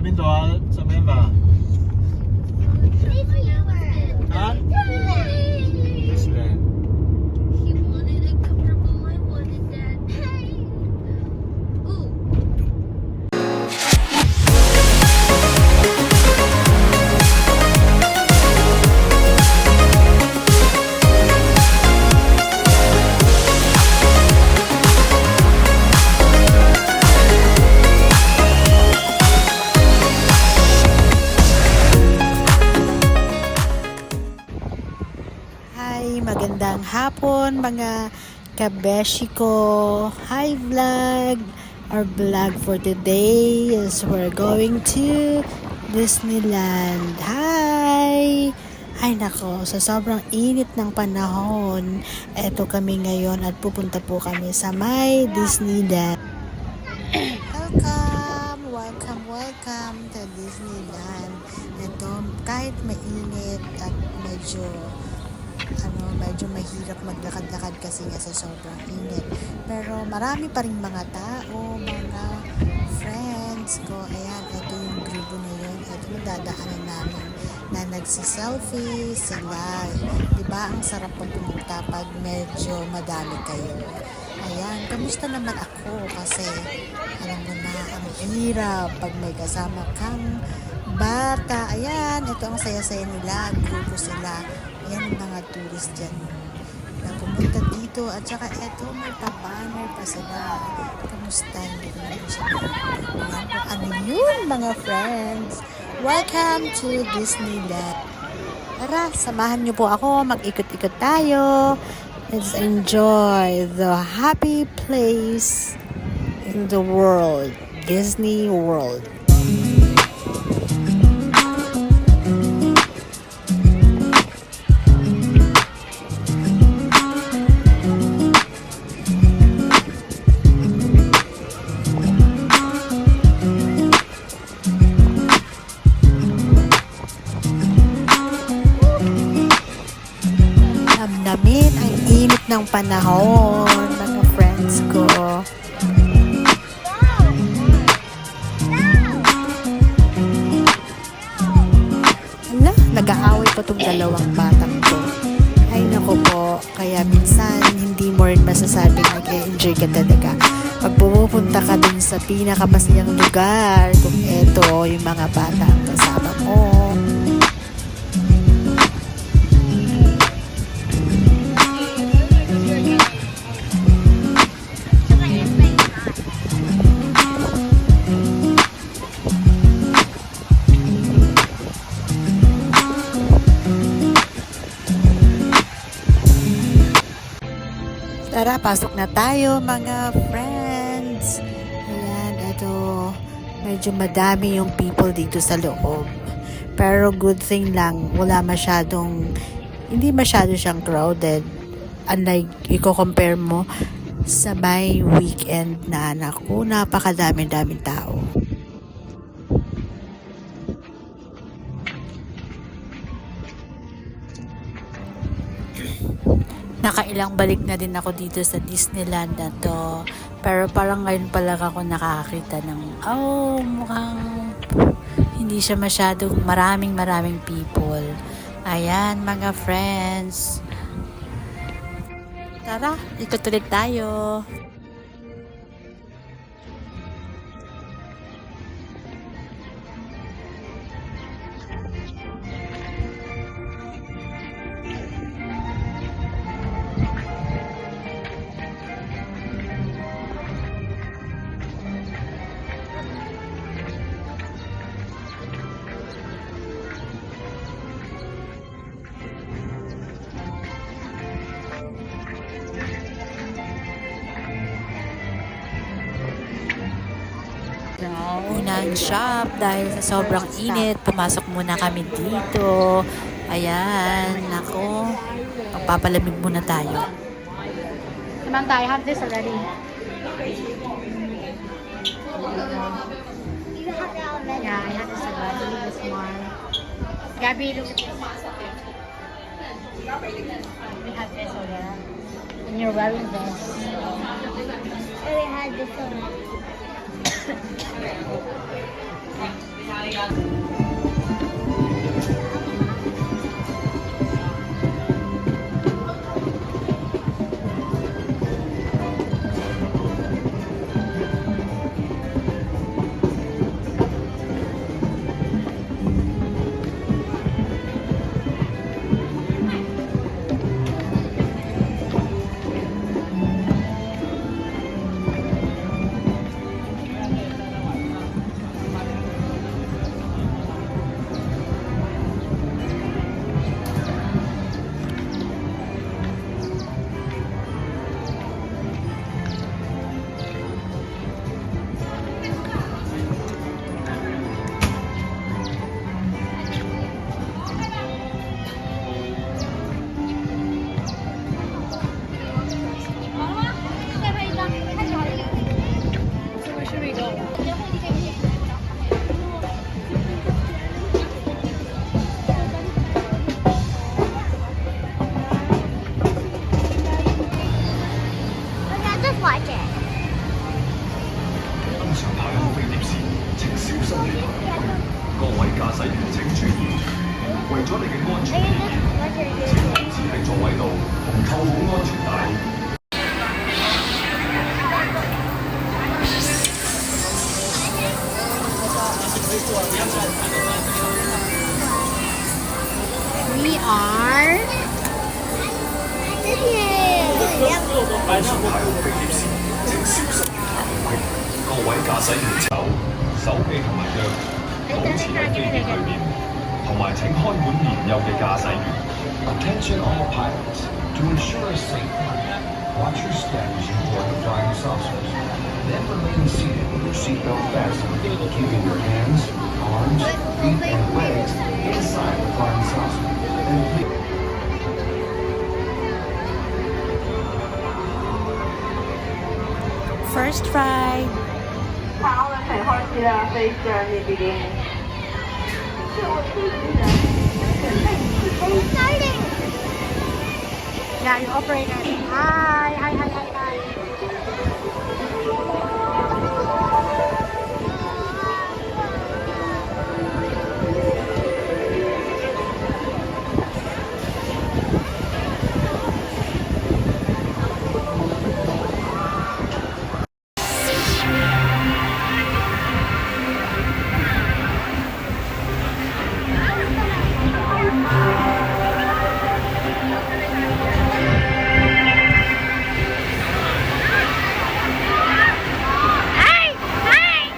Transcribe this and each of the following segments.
邊度啊？食咩飯？啊？Disneyland。He wanted it comfortable. I wanted that. Ooh. Hi, magandang hapon mga kabeshi ko. Hi vlog! Our vlog for today is we're going to Disneyland. Hi! Ay nako, sa sobrang init ng panahon, eto kami ngayon at pupunta po kami sa may Disneyland. Welcome to Disneyland. Ito, kahit mainit at medyo mahirap maglakad-lakad kasi nga sa sobrang init. Pero marami pa rin mga tao, mga friends ko. Ayan, ito yung grupo na yun. Ito yung dadaanan namin na nagsiselfie sila. Diba, ang sarap pag pumunta pag medyo madami kayo. Ayan, kamusta naman ako kasi alam mo na, ang hirap pag may kasama kang bata. Ayan, ito ang saya-saya nila, grupo sila. Ayan yung mga tourist dyan na pumunta dito. At saka eto, may pa-banner pa sila. Kamusta? Hindi ko na sabihin. Ayan po, ano yun mga friends? Welcome to Disneyland. Tara, samahan niyo po ako. Mag-ikot-ikot tayo. Let's enjoy the happy place in the world. Disney World. Namin ang init ng panahon, mga friends ko. Ala, nag-aaway pa tong dalawang batang to. Ay nako po, kaya minsan hindi mo rin masasabing nag-enjoy ka talaga. Pag pumupunta ka dun sa pinakamasayang lugar, kung eto yung mga bata ang kasama mo. Tara, pasok na tayo mga friends. Ayan, ito, medyo madami yung people dito sa loob. Pero good thing lang, hindi masyado siyang crowded. Unlike, i-compare mo sa may weekend na anak ko, napakadami-daming tao. Nakailang balik na din ako dito sa Disneyland na to. Pero parang ngayon pala ako nakakakita ng, mukhang hindi siya masyadong maraming people. Ayan, mga friends. Tara, ikot ulit tayo. Unang shop dahil sa sobrang init, pumasok muna kami dito. Ayan, nako, magpapalamig muna tayo. Samantha, I have this already. You have that already. Yeah, I have this already. This one. Gabby, look at this. We have this already. And you're wearing this. I already had this one. Just watch it. 登上太空飛碟時，請小心其他遊具。各位駕駛員請注意，為咗你嘅安全起見，請維持喺座位度同扣好安全帶。We are 登上太空飛碟時，請小心其他遊具。各位駕駛員手臂同埋腳保持喺飛碟裏面，同埋請看管年幼嘅駕駛員。Attention all pilots to ensure a safe flight. Watch your step as you board the flying saucers. Then remain seated with your seatbelt fastened, keeping your hands, arms, feet, and legs inside the flying saucer. And please First ride. 太空人很好奇的飞行你比零。yeah, your operator. Hi, hi, hi, hi, hi. Hi! Hi!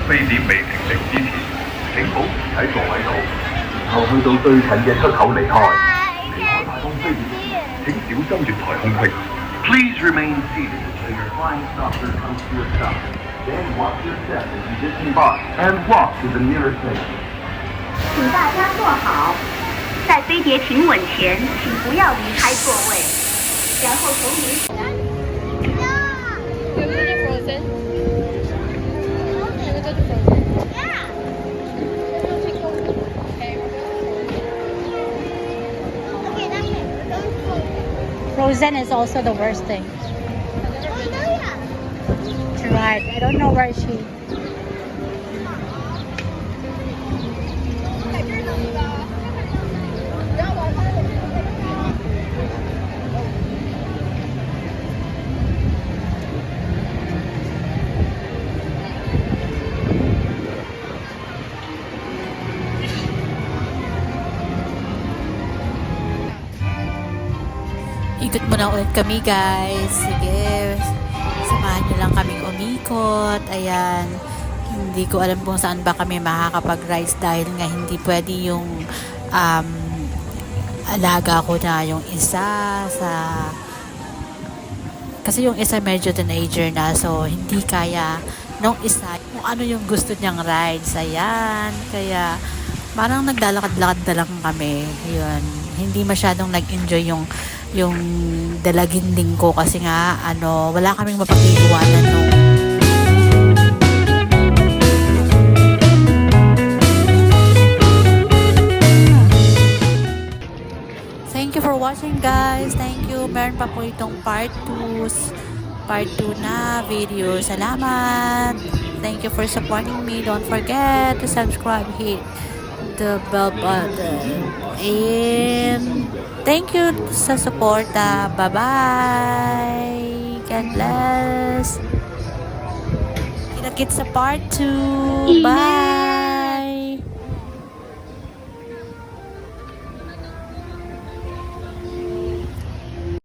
飛碟未停定之前，請保持喺座位度，然後去到最近嘅出口離開。離開太空飛碟時，請小心月台空隙。Please remain seated until your flying saucer comes to a stop. Then watch your step as you disembark and walk to the nearest station. 请大家坐好，在飞碟停稳前，请不要离开座位，然后从您。Frozen is also the worst thing to ride. I don't know where is she. Ikot muna ulit kami, guys. Sige. Samahan niyo lang kaming umikot. Ayan. Hindi ko alam kung saan ba kami makakapag-rides dahil nga hindi pwede yung alaga ko na yung isa kasi yung isa medyo teenager na, so hindi kaya nung isa kung ano yung gusto niyang rides. Ayan. Kaya parang naglalakad-lakad na lang kami. Yun. Hindi masyadong nag-enjoy yung dalaginding ko kasi nga wala kaming mapag-iwanan nung Thank you for watching, guys. Thank you. Meron pa po itong part 2 part 2 na video. Salamat! Thank you for supporting me. Don't forget to subscribe, hit the bell button. And thank you sa suporta. Bye-bye! God bless! Kita-kits sa part 2. Bye!